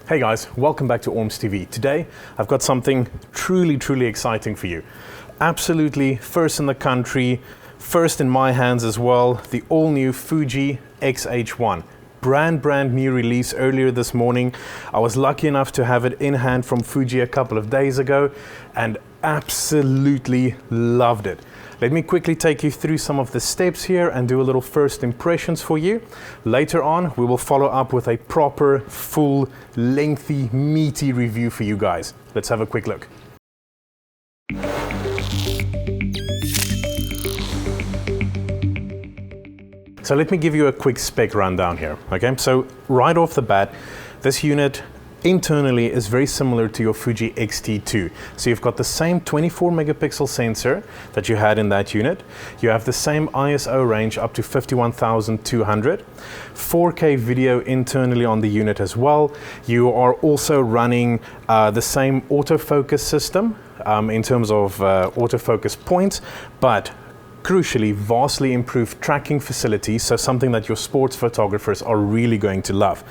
Hey guys, welcome back to Orms TV. Today, I've got something truly exciting for you. Absolutely first in the country, first in my hands as well, the all-new Fuji X-H1. Brand new release earlier this morning. I was lucky enough to have it in hand from Fuji a couple of days ago and absolutely loved it. Let me quickly take you through some of the steps here and do a little first impressions for you. Later on, we will follow up with a proper, full, lengthy, meaty review for you guys. Let's have a quick look. So let me give you a quick spec rundown here, okay? So right off the bat, this unit internally is very similar to your Fuji X-T2. So you've got the same 24 megapixel sensor that you had in that unit. You have the same ISO range up to 51,200. 4K video internally on the unit as well. You are also running the same autofocus system in terms of autofocus points, but crucially, vastly improved tracking facilities, so something that your sports photographers are really going to love.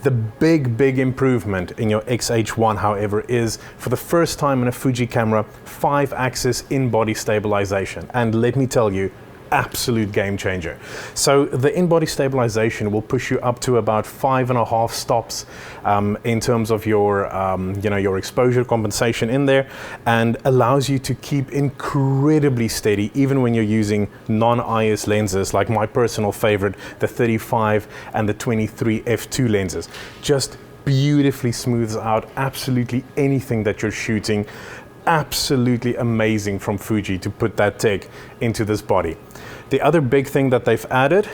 The big improvement in your X-H1, however, is for the first time in a Fuji camera, 5-axis in-body stabilization. And let me tell you, absolute game changer. So the in-body stabilization will push you up to about 5.5 stops in terms of your your exposure compensation in there, and allows you to keep incredibly steady even when you're using non-IS lenses like my personal favorite, the 35 and the 23 f2 lenses. Just beautifully smooths out absolutely anything that you're shooting. Absolutely amazing from Fuji to put that tech into this body. The other big thing that they've added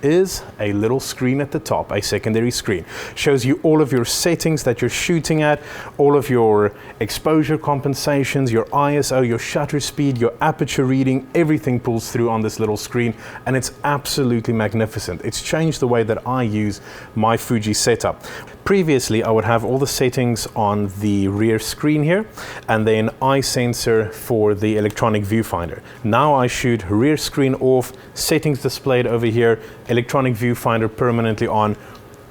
is a little screen at the top, a secondary screen. Shows you all of your settings that you're shooting at, all of your exposure compensations, your ISO, your shutter speed, your aperture reading, everything pulls through on this little screen, and it's absolutely magnificent. It's changed the way that I use my Fuji setup. Previously, I would have all the settings on the rear screen here, and then eye sensor for the electronic viewfinder. Now I shoot rear screen off, settings displayed over here, electronic viewfinder permanently on.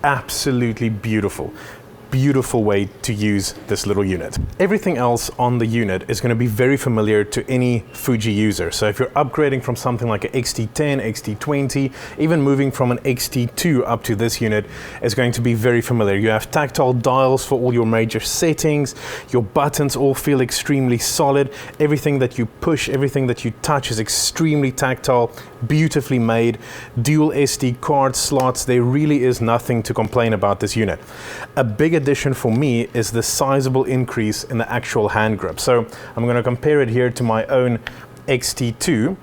Absolutely beautiful way to use this little unit. Everything else on the unit is going to be very familiar to any Fuji user. So if you're upgrading from something like an X-T10, X-T20, even moving from an X-T2 up to this unit is going to be very familiar. You have tactile dials for all your major settings. Your buttons all feel extremely solid. Everything that you push, everything that you touch is extremely tactile, beautifully made. Dual SD card slots. There really is nothing to complain about this unit. A big addition for me is the sizable increase in the actual hand grip. So I'm going to compare it here to my own X-T2,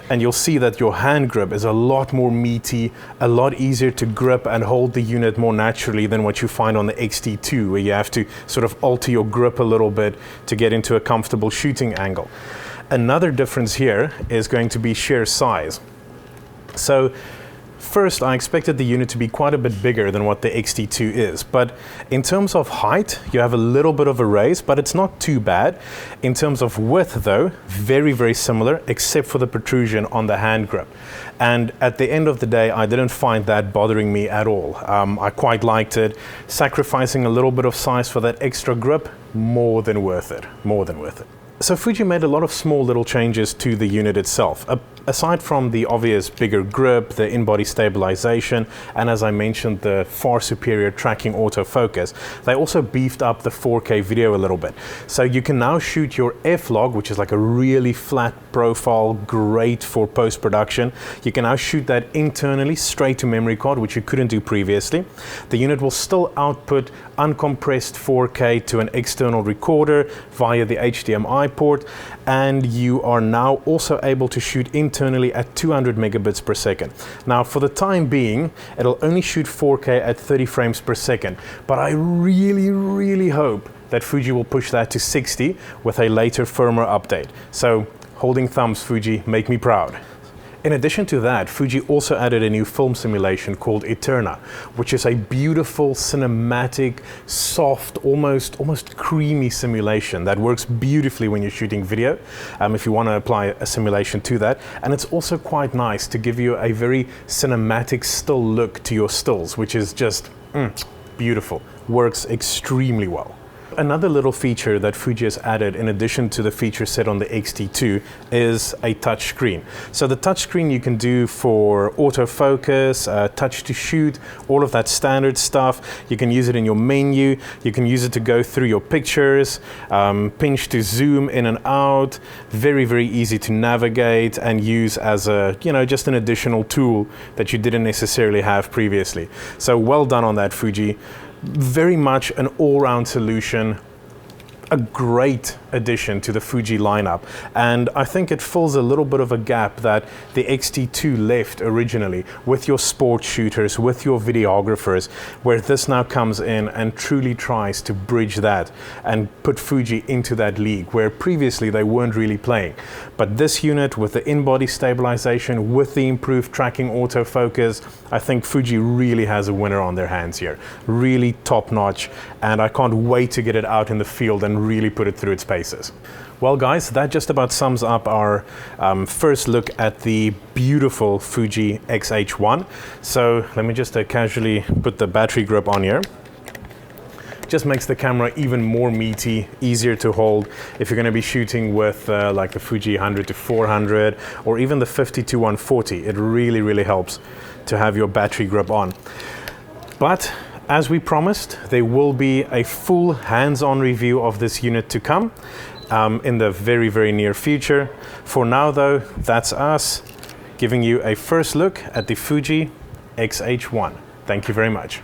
and you'll see that your hand grip is a lot more meaty, a lot easier to grip and hold the unit more naturally than what you find on the X-T2, where you have to sort of alter your grip a little bit to get into a comfortable shooting angle. Another difference here is going to be sheer size. So first, I expected the unit to be quite a bit bigger than what the X-T2 is, but in terms of height, you have a little bit of a raise, but it's not too bad. In terms of width though, very similar, except for the protrusion on the hand grip. And at the end of the day, I didn't find that bothering me at all. I quite liked it. Sacrificing a little bit of size for that extra grip, more than worth it. So Fuji made a lot of small little changes to the unit itself. Aside from the obvious bigger grip, the in-body stabilization, and as I mentioned, the far superior tracking autofocus, they also beefed up the 4K video a little bit. So you can now shoot your F-log, which is like a really flat profile, great for post-production. You can now shoot that internally straight to memory card, which you couldn't do previously. The unit will still output uncompressed 4K to an external recorder via the HDMI port, and you are now also able to shoot internally at 200 megabits per second. Now, for the time being, it'll only shoot 4K at 30 frames per second, but I really hope that Fuji will push that to 60 with a later firmware update. So, holding thumbs, Fuji, make me proud. In addition to that, Fuji also added a new film simulation called Eterna, which is a beautiful, cinematic, soft, almost creamy simulation that works beautifully when you're shooting video, if you want to apply a simulation to that. And it's also quite nice to give you a very cinematic still look to your stills, which is just beautiful. works extremely well. Another little feature that Fuji has added in addition to the feature set on the X-T2 is a touch screen. So the touch screen you can do for autofocus, touch to shoot, all of that standard stuff. You can use it in your menu, you can use it to go through your pictures, pinch to zoom in and out. Very, very easy to navigate and use as a, just an additional tool that you didn't necessarily have previously. So well done on that, Fuji. Very much an all-round solution, a great addition to the Fuji lineup, and I think it fills a little bit of a gap that the X-T2 left originally with your sport shooters, with your videographers, where this now comes in and truly tries to bridge that and put Fuji into that league where previously they weren't really playing. But this unit with the in-body stabilization, with the improved tracking autofocus, I think Fuji really has a winner on their hands here. Really top-notch, and I can't wait to get it out in the field and really put it through its paces. Well guys, that just about sums up our first look at the beautiful Fuji X-H1. So let me just casually put the battery grip on here. Just makes the camera even more meaty, easier to hold. If you're going to be shooting with like the Fuji 100-400 or even the 50-140, it really, really helps to have your battery grip on. But as we promised, there will be a full hands-on review of this unit to come in the very, very near future. For now though, that's us giving you a first look at the Fuji X-H1. Thank you very much.